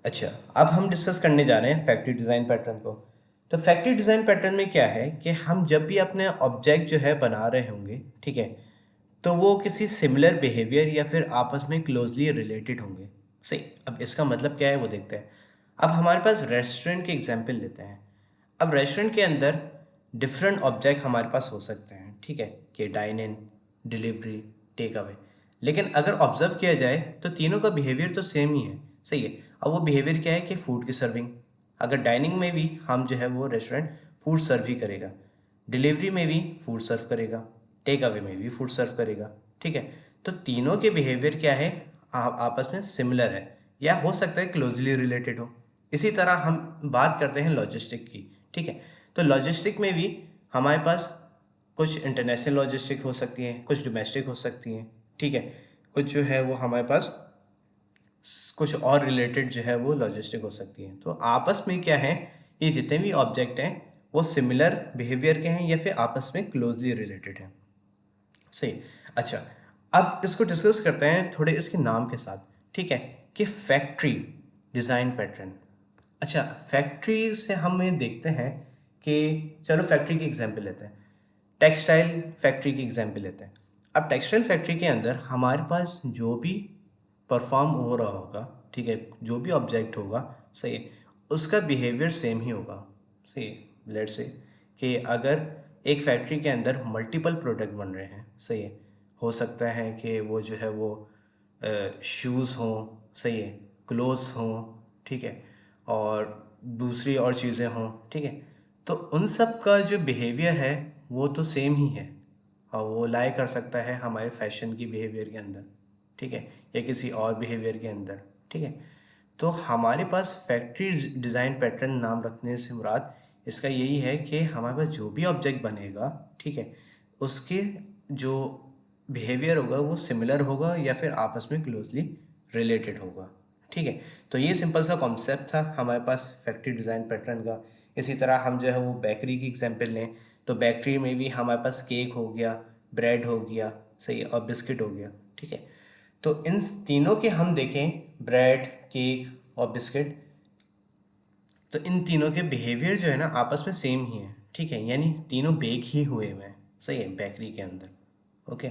अच्छा, अब हम डिस्कस करने जा रहे हैं फैक्ट्री डिज़ाइन पैटर्न को। तो फैक्ट्री डिज़ाइन पैटर्न में क्या है कि हम जब भी अपने ऑब्जेक्ट जो है बना रहे होंगे, ठीक है, तो वो किसी सिमिलर बिहेवियर या फिर आपस में क्लोजली रिलेटेड होंगे। सही, अब इसका मतलब क्या है वो देखते हैं। अब हमारे पास रेस्टोरेंट के एग्जाम्पल लेते हैं। अब रेस्टोरेंट के अंदर डिफरेंट ऑब्जेक्ट हमारे पास हो सकते हैं, ठीक है, कि dine in, delivery, take away. लेकिन अगर ऑब्जर्व किया जाए तो तीनों का बिहेवियर तो सेम ही है। सही है। अब वो बिहेवियर क्या है कि फूड की सर्विंग। अगर डाइनिंग में भी हम जो है वो रेस्टोरेंट फूड सर्व ही करेगा, डिलीवरी में भी फूड सर्व करेगा, टेक अवे में भी फूड सर्व करेगा, ठीक है। तो तीनों के बिहेवियर क्या है, आपस में सिमिलर है या हो सकता है क्लोजली रिलेटेड हो। इसी तरह हम बात करते हैं लॉजिस्टिक की, ठीक है। तो लॉजिस्टिक में भी हमारे पास कुछ इंटरनेशनल लॉजिस्टिक हो सकती हैं, कुछ डोमेस्टिक हो सकती हैं, ठीक है। कुछ जो है वो हमारे पास कुछ और रिलेटेड जो है वो लॉजिस्टिक हो सकती हैं। तो आपस में क्या है, ये जितने भी ऑब्जेक्ट हैं वो सिमिलर बिहेवियर के हैं या फिर आपस में क्लोजली रिलेटेड हैं। सही। अच्छा, अब इसको डिस्कस करते हैं थोड़े इसके नाम के साथ, ठीक है, कि फैक्ट्री डिज़ाइन पैटर्न। अच्छा, फैक्ट्री से हम ये देखते हैं कि चलो फैक्ट्री की एग्जांपल लेते हैं, टेक्सटाइल फैक्ट्री की एग्जांपल लेते हैं। अब टेक्सटाइल फैक्ट्री के अंदर हमारे पास जो भी परफॉर्म हो रहा होगा, ठीक है, जो भी ऑब्जेक्ट होगा, सही है, उसका बिहेवियर सेम ही होगा। सही है। लेट्स से कि अगर एक फैक्ट्री के अंदर मल्टीपल प्रोडक्ट बन रहे हैं, सही है, हो सकता है कि वो जो है वो शूज़ हों, सही है, क्लोथ्स हों, ठीक है, और दूसरी और चीज़ें हों, ठीक है। तो उन सब का जो बिहेवियर है वो तो सेम ही है, और वो लाई कर सकता है हमारे फैशन की बिहेवियर के अंदर, ठीक है, या किसी और बिहेवियर के अंदर, ठीक है। तो हमारे पास फैक्ट्री डिज़ाइन पैटर्न नाम रखने से मुराद इसका यही है कि हमारे पास जो भी ऑब्जेक्ट बनेगा, ठीक है, उसके जो बिहेवियर होगा वो सिमिलर होगा या फिर आपस में क्लोजली रिलेटेड होगा, ठीक है। तो ये सिंपल सा कॉन्सेप्ट था हमारे पास फैक्ट्री डिज़ाइन पैटर्न का। इसी तरह हम जो है वो बेकरी की एग्जांपल लें तो बेकरी में भी हमारे पास केक हो गया, ब्रेड हो गया, सही है, और बिस्किट हो गया, ठीक है। तो इन तीनों के हम देखें, ब्रेड, केक और बिस्किट, तो इन तीनों के बिहेवियर जो है ना आपस में सेम ही है, ठीक है, यानी तीनों बेक ही हुए हुए हैं, सही है, बेकरी के अंदर। ओके,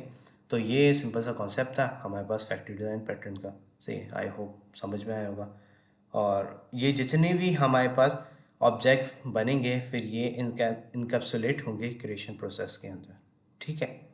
तो ये सिंपल सा कॉन्सेप्ट था हमारे पास फैक्ट्री डिज़ाइन पैटर्न का। सही है, आई होप समझ में आया होगा। और ये जितने भी हमारे पास ऑब्जेक्ट बनेंगे फिर ये इनका इनकैप्सुलेट होंगे क्रिएशन प्रोसेस के अंदर, ठीक है।